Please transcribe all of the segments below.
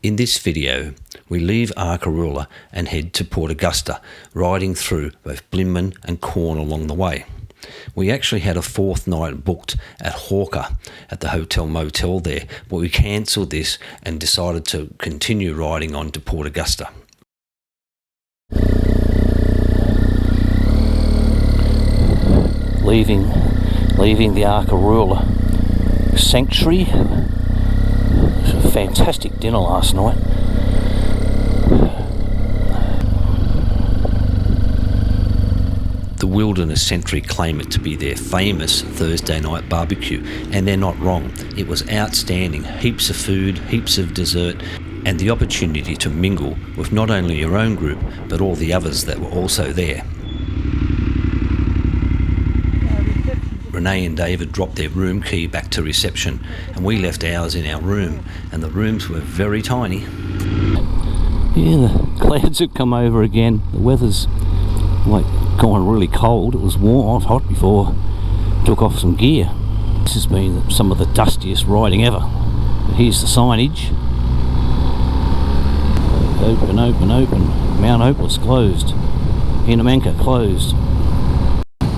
In this video, we leave Arkaroola and head to Port Augusta, riding through both Blinman and Quorn along the way. We actually had a fourth night booked at Hawker at the hotel motel there, but we cancelled this and decided to continue riding on to Port Augusta. Leaving the Arkaroola Sanctuary. It was a fantastic dinner last night. The Wilderness Sanctuary claim it to be their famous Thursday night barbecue, and they're not wrong. It was outstanding. Heaps of food, heaps of dessert, and the opportunity to mingle with not only your own group, but all the others that were also there. Renee and David dropped their room key back to reception, and we left ours in our room, and the rooms were very tiny. Yeah, the clouds have come over again. The weather's like gone really cold. It was warm, hot before I took off some gear. This has been some of the dustiest riding ever. But here's the signage. Open, open, open. Mount Opal's closed. Inamanka closed.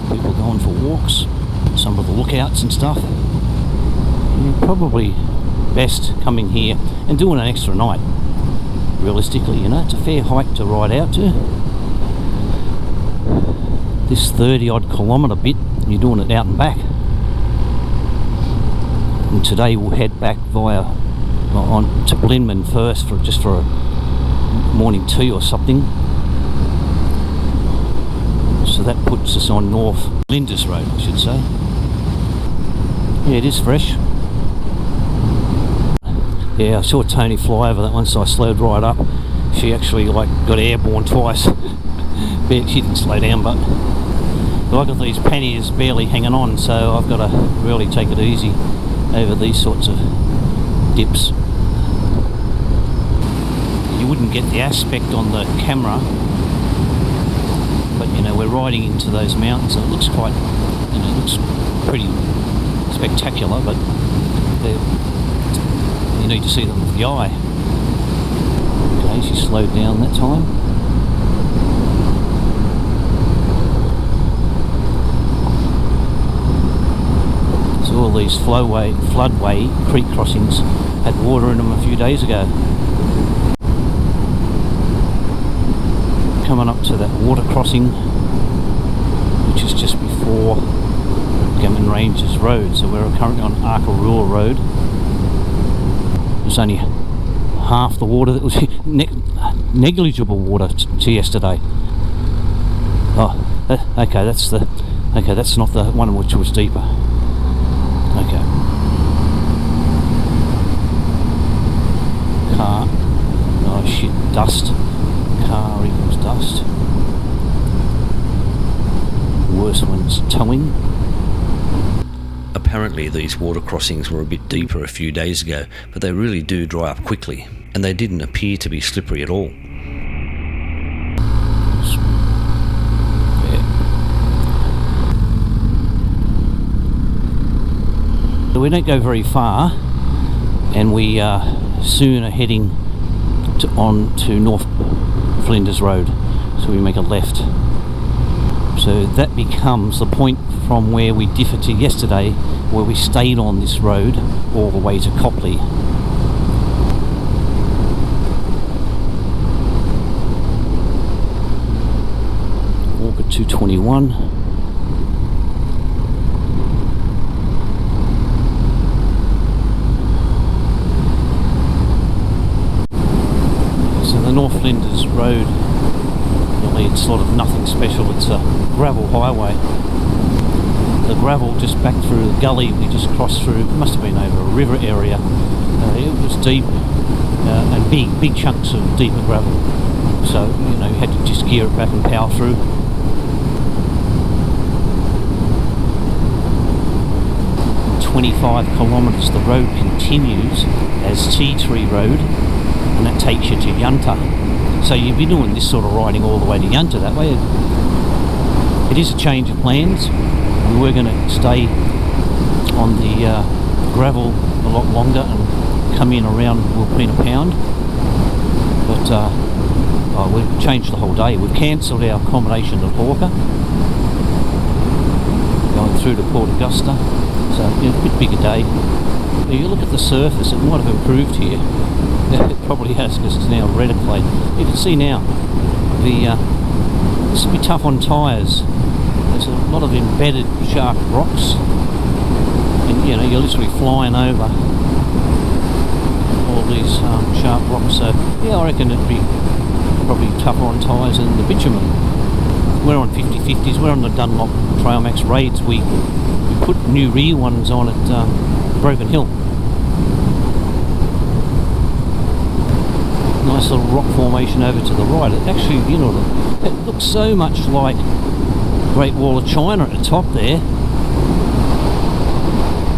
People going for walks. Some of the lookouts and stuff. Probably best coming here and doing an extra night. Realistically, you know, it's a fair hike to ride out to. This 30 odd kilometre bit, you're doing it out and back. And today we'll head back on to Blinman first just for a morning tea or something. So that puts us on Nth Flinders Rd, I should say. Yeah, it is fresh. Yeah, I saw Tony fly over that one, so I slowed right up. She actually got airborne twice. But she didn't slow down, but I've got these panniers barely hanging on, so I've got to really take it easy over these sorts of dips. You wouldn't get the aspect on the camera, but you know, we're riding into those mountains, and it looks quite, you know, it looks pretty spectacular, but you need to see them with the eye. Okay, she slowed down that time. So all these floodway creek crossings had water in them a few days ago. Coming up to that water crossing, which is just before Gammon Ranges Rd, so we're currently on Arkaroola Wilderness. There's only half the water that was negligible water to yesterday. Oh, okay, that's not the one which was deeper. Okay. Car. Oh shit, dust. Car equals dust. Worst one's towing. Apparently these water crossings were a bit deeper a few days ago, but they really do dry up quickly, and they didn't appear to be slippery at all. So we don't go very far, and we soon are heading on to Nth Flinders Rd, so we make a left. So that becomes the point from where we differ to yesterday, where we stayed on this road all the way to Copley. Walk at 221. So the Nth Flinders Rd, really it's sort of nothing special, it's a gravel highway. The gravel just back through the gully we just crossed through, must have been over a river area. It was deep and big chunks of deeper gravel. So, you know, you had to just gear it back and power through. In 25 kilometres the road continues as T3 Road, and that takes you to Yarrah. So you'll be doing this sort of riding all the way to Yarrah that way. It is a change of plans. We were going to stay on the gravel a lot longer and come in around Wilpena Pound, but we've changed the whole day. We've cancelled our accommodation at Willochra, going through to Port Augusta, so a bit bigger day. Now you look at the surface, it might have improved here. It probably has, because it's now redder clay. You can see now, this will be tough on tyres. There's a lot of embedded sharp rocks, and you're literally flying over all these sharp rocks. So yeah, I reckon it'd be probably tougher on tyres than the bitumen. We're on 50/50s. We're on the Dunlop Trail Max Raids. We put new rear ones on at Broken Hill. Nice little rock formation over to the right. It actually, it looks so much like Great Wall of China at the top there.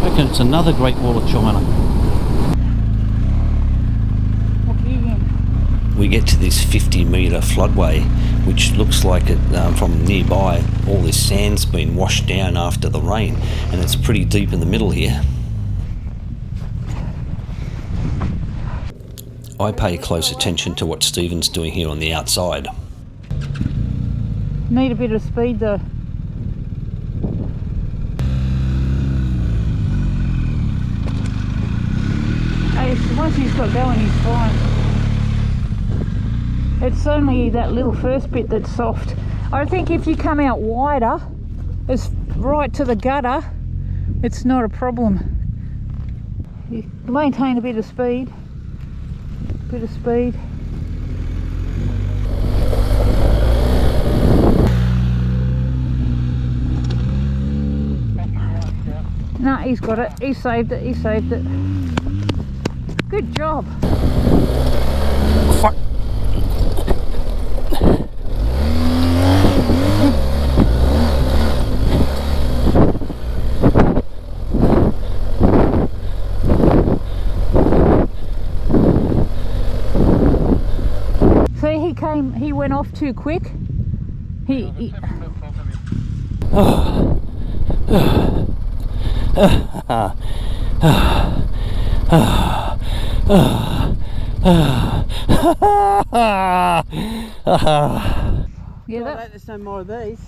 I reckon it's another Great Wall of China. We get to this 50-metre floodway, which looks like it from nearby. All this sand's been washed down after the rain, and it's pretty deep in the middle here. I pay close attention to what Stephen's doing here on the outside. Need a bit of speed though. Hey, once he's got going, he's fine. It's only that little first bit that's soft. I think if you come out wider, it's right to the gutter, it's not a problem. You maintain a bit of speed. Bit of speed. No, he's got it. He saved it. He saved it. Good job. Fuck. He went off too quick. He Yeah, there's no more of these.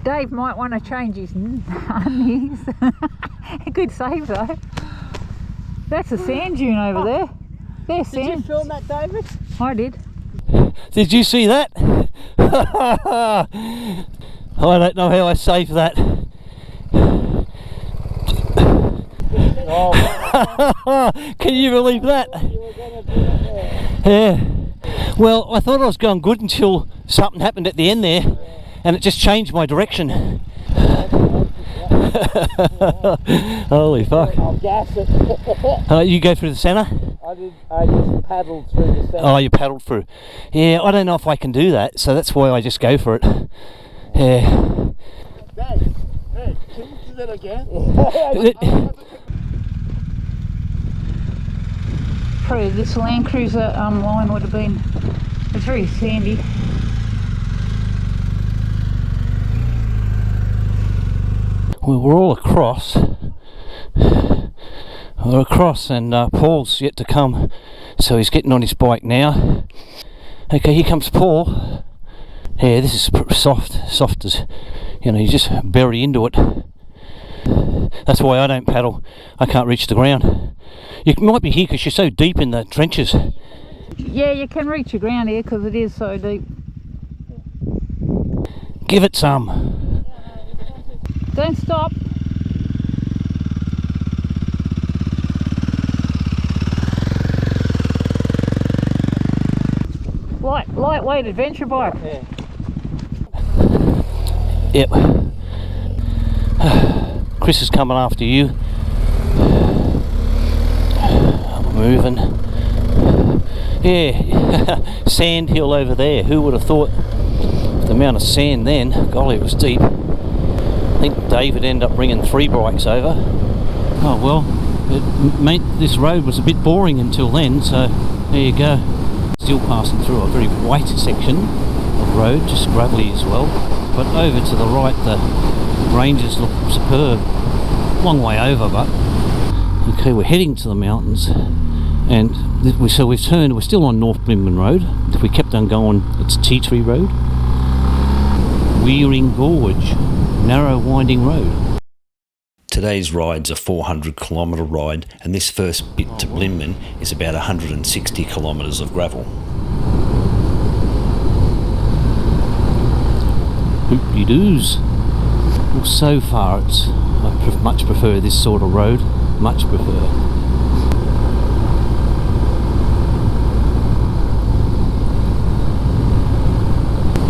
Dave might want to change his undies. Good save though. That's a sand dune over there. There's sand. Did you film that, David? I did. Did you see that? I don't know how I saved that. Can you believe that? Yeah. Well, I thought I was going good until something happened at the end there, and it just changed my direction. Holy fuck. I'll gas it. You go through the centre? I just paddled through the centre. Oh, you paddled through. Yeah, I don't know if I can do that, so that's why I just go for it. Yeah. Dave, hey, can you do that again? Probably this Land Cruiser line would have been, it's very sandy. Well, we're all across. We're across, and Paul's yet to come, so he's getting on his bike now. Okay, here comes Paul. Yeah, this is soft as, you just bury into it. That's why I don't paddle. I can't reach the ground. You might be here because you're so deep in the trenches. Yeah, you can reach your ground here because it is so deep. Give it some. Don't stop. Lightweight adventure bike. Yeah. Yep. Chris is coming after you. I'm moving. Yeah. Sand hill over there. Who would have thought the amount of sand then? Golly, it was deep. I think David ended up bringing 3 bikes over. Oh well, this road was a bit boring until then, so there you go. Still passing through a very white section of road, just gravelly as well. But over to the right, the ranges look superb. Long way over, but okay, we're heading to the mountains, And so we've turned, we're still on North Blinman Road. If we kept on going, it's Tea Tree Road. Wearing Gorge, narrow winding road. Today's ride's a 400-kilometre ride, and this first bit to Blinman is about 160 kilometres of gravel. Hoop-de-doos. Well, so far I much prefer this sort of road, much prefer.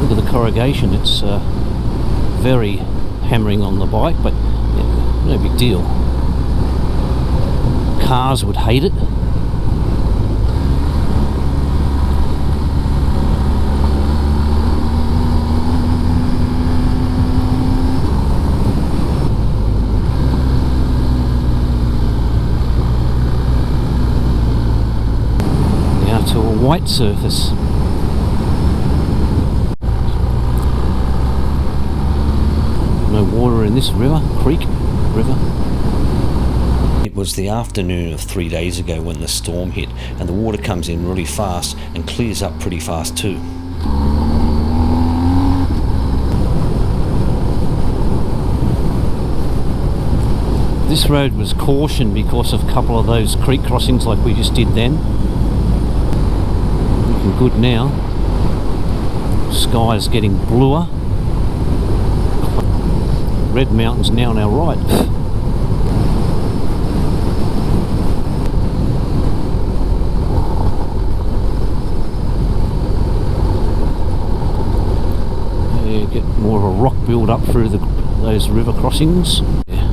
Look at the corrugation, it's very hammering on the bike, but yeah, no big deal. Cars would hate it. Now to a white surface. No water in this river. It was the afternoon of 3 days ago when the storm hit, and the water comes in really fast and clears up pretty fast too. This road was cautioned because of a couple of those creek crossings like we just did then. Looking good now. Sky is getting bluer. Red Mountain's now on our right. Yeah, get more of a rock build up through those river crossings. Yeah.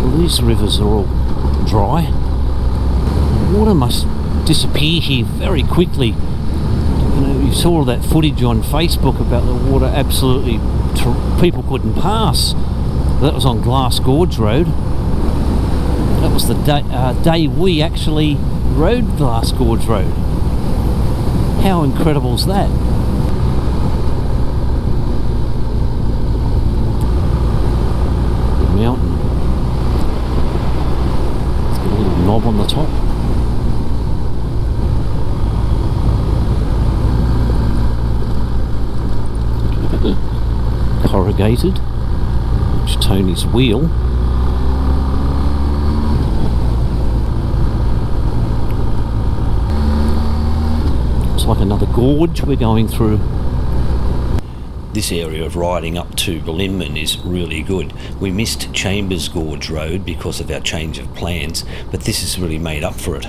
Well, these rivers are all dry. Water must disappear here very quickly. You know, you saw all that footage on Facebook about the water absolutely, people couldn't pass. That was on Glass Gorge Road. That was the day we actually rode Glass Gorge Road. How incredible is that? The mountain. It's got a little knob on the top. Corrugated, which Tony's wheel. It's like another gorge we're going through. This area of riding up to Blinman is really good. We missed Chambers Gorge Road because of our change of plans, but this has really made up for it.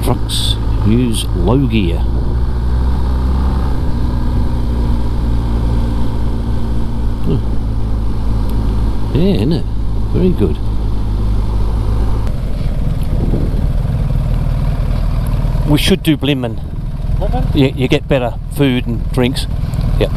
Trucks use low gear. Yeah, isn't it? Very good. We should do Blinman. Yeah, you get better food and drinks. Yep.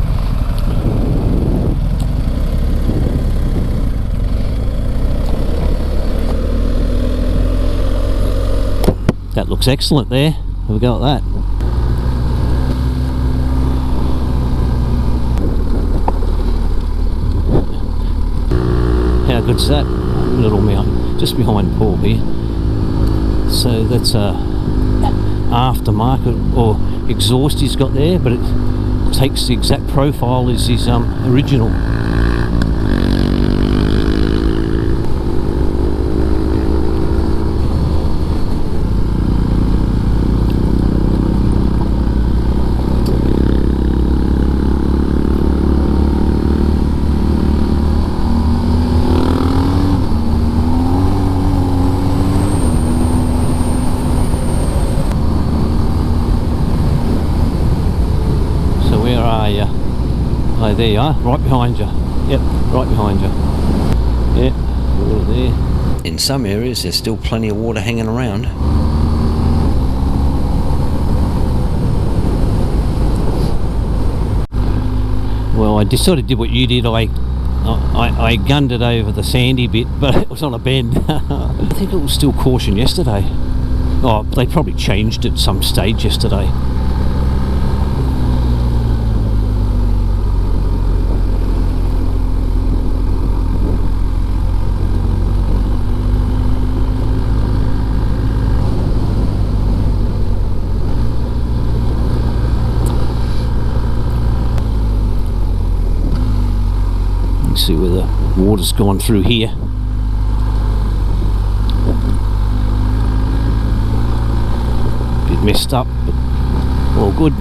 That looks excellent there. Have a go at that. How good's that little mountain? Just behind Paul here. So that's a aftermarket or exhaust he's got there, but it takes the exact profile as his original. Oh, there you are, right behind you. Yep, right behind you. Yep, water there. In some areas there's still plenty of water hanging around. Well, I just sort of did what you did. I gunned it over the sandy bit, but it was on a bend. I think it was still caution yesterday. Oh, they probably changed it some stage yesterday. See where the water's gone through here. Bit messed up, but all good.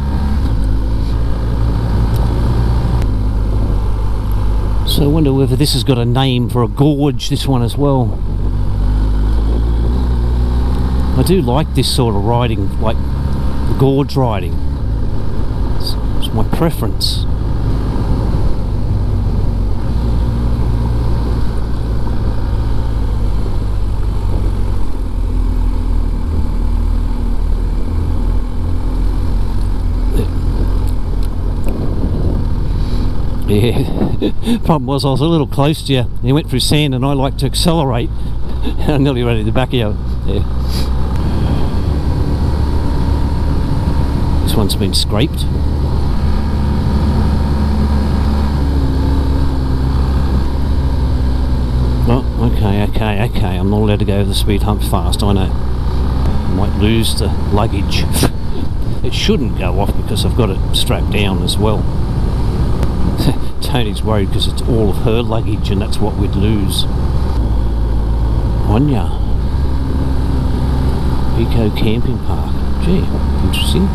So I wonder whether this has got a name for a gorge, this one as well. I do like this sort of riding, like gorge riding. It's my preference. Yeah, problem was I was a little close to you. You went through sand and I like to accelerate. I'm nearly ready to back you. Yeah. This one's been scraped. Oh, okay. I'm not allowed to go over the speed hump fast, I know. I might lose the luggage. It shouldn't go off because I've got it strapped down as well. Tony's worried because it's all of her luggage and that's what we'd lose. Yarrah Eco Camping Park. Gee, interesting.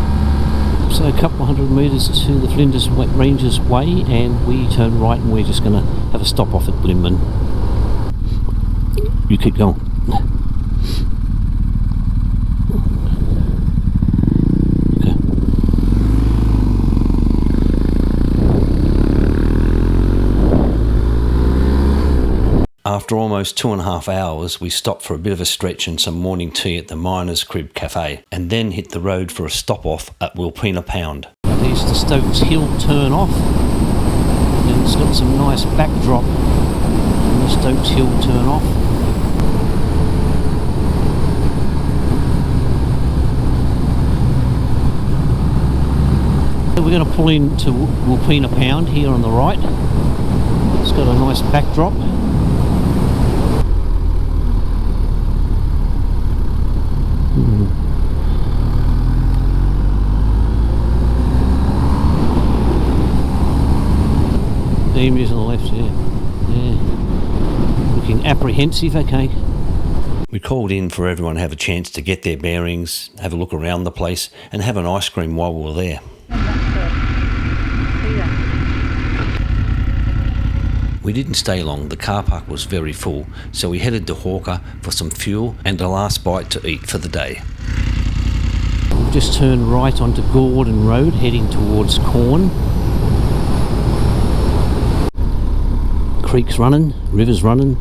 So a couple of 100 metres to the Flinders Ranges Way, and we turn right and we're just going to have a stop off at Blinman. You keep going. After almost 2.5 hours, we stopped for a bit of a stretch and some morning tea at the Miners' Crib Cafe, and then hit the road for a stop-off at Wilpena Pound. There's the Stokes Hill turn-off, and it's got some nice backdrop on the Stokes Hill turn-off. So we're going to pull into Wilpena Pound here on the right. It's got a nice backdrop. Emus on the left, yeah. Looking apprehensive, okay. We called in for everyone to have a chance to get their bearings, have a look around the place, and have an ice cream while we were there. We didn't stay long, the car park was very full, so we headed to Hawker for some fuel and a last bite to eat for the day. We've just turned right onto Gordon Road, heading towards Quorn. Creek's running, river's running.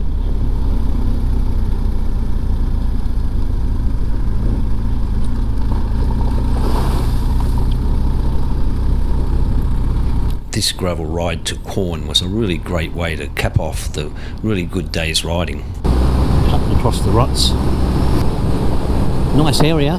This gravel ride to Quorn was a really great way to cap off the really good day's riding. Cutting across the ruts. Nice area.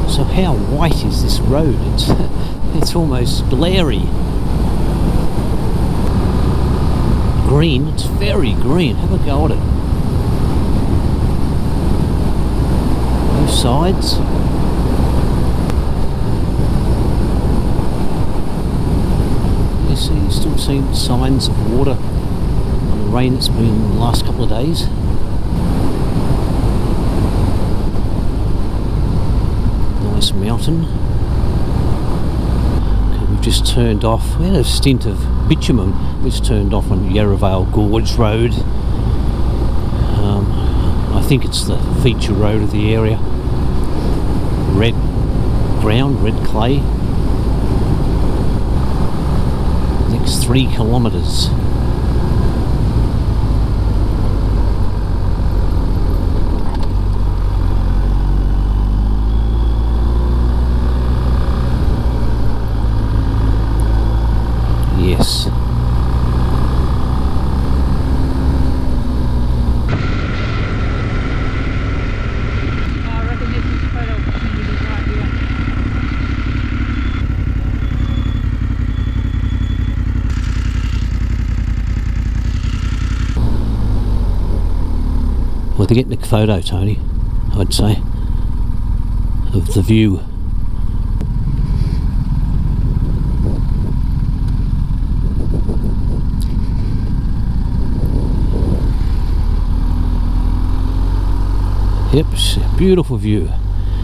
So how white is this road? It's almost glary. Green, it's very green. Have a go at it. Both sides. You see, you're still seeing signs of water on the rain that's been the last couple of days. Nice mountain. Okay, we've just turned off. We had a stint of bitumen. We just turned off on Yarrah Vale Gorge Rd. I think it's the feature road of the area. Red ground, red clay. Next 3 kilometres. Yes. I reckon this is photo opportunity right here. Well, to get the photo, Tony. I'd say, of the view. Yep, it's a beautiful view.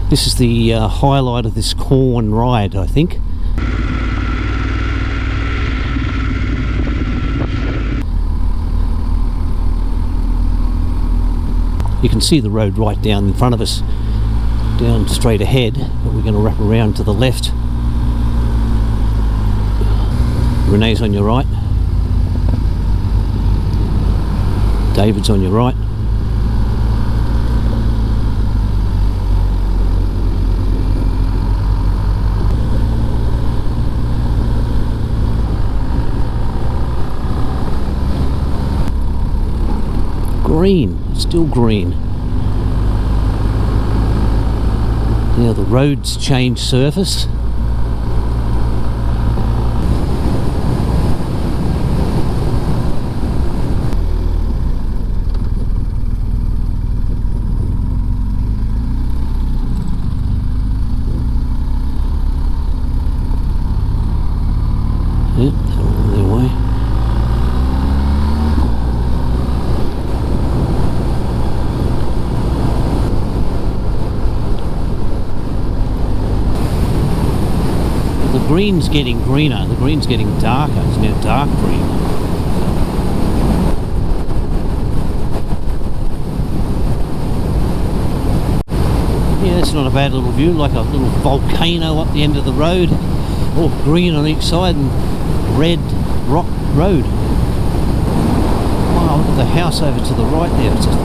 This is the highlight of this Quorn ride, I think. You can see the road right down in front of us, down straight ahead, but we're going to wrap around to the left. Renee's on your right. David's on your right. Green, still green. Now the road's changed surface. Yep, they're on their way. The green's getting greener, the green's getting darker, it's now dark green. Yeah, that's not a bad little view, like a little volcano up the end of the road, all green on each side and red rock road. Wow, look at the house over to the right there, it's just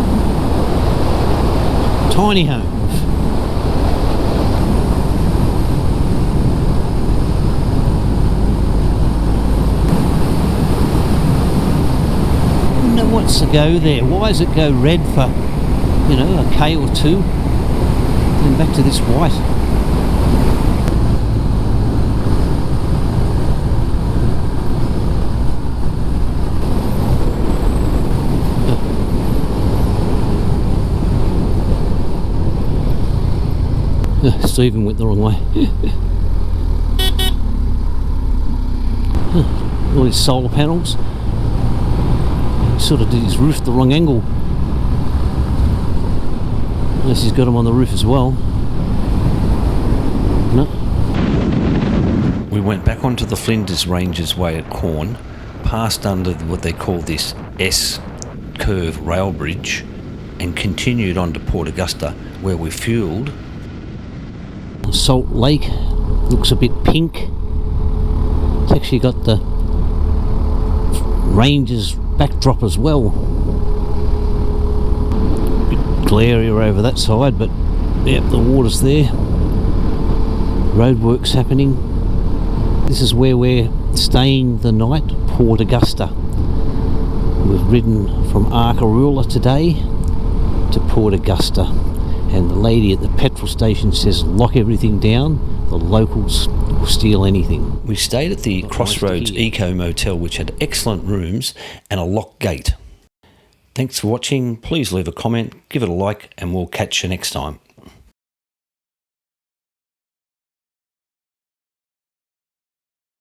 a tiny home. What's to go there? Why does it go red for, you know, a K or two? Then back to this white. Stephen went the wrong way. All these solar panels. Sort of did his roof the wrong angle, unless he's got them on the roof as well. No. We went back onto the Flinders Ranges Way at Quorn, passed under what they call this S-curve rail bridge, and continued on to Port Augusta, where we fueled. Salt Lake looks a bit pink. It's actually got the ranges backdrop as well. Bit glarier over that side, but yep, the water's there. Roadworks happening. This is where we're staying the night, Port Augusta. We've ridden from Arkaroola today to Port Augusta, and the lady at the petrol station says lock everything down, the locals will steal anything. We stayed at the Crossroads Eco Motel, which had excellent rooms and a locked gate. Thanks for watching. Please leave a comment, give it a like, and we'll catch you next time.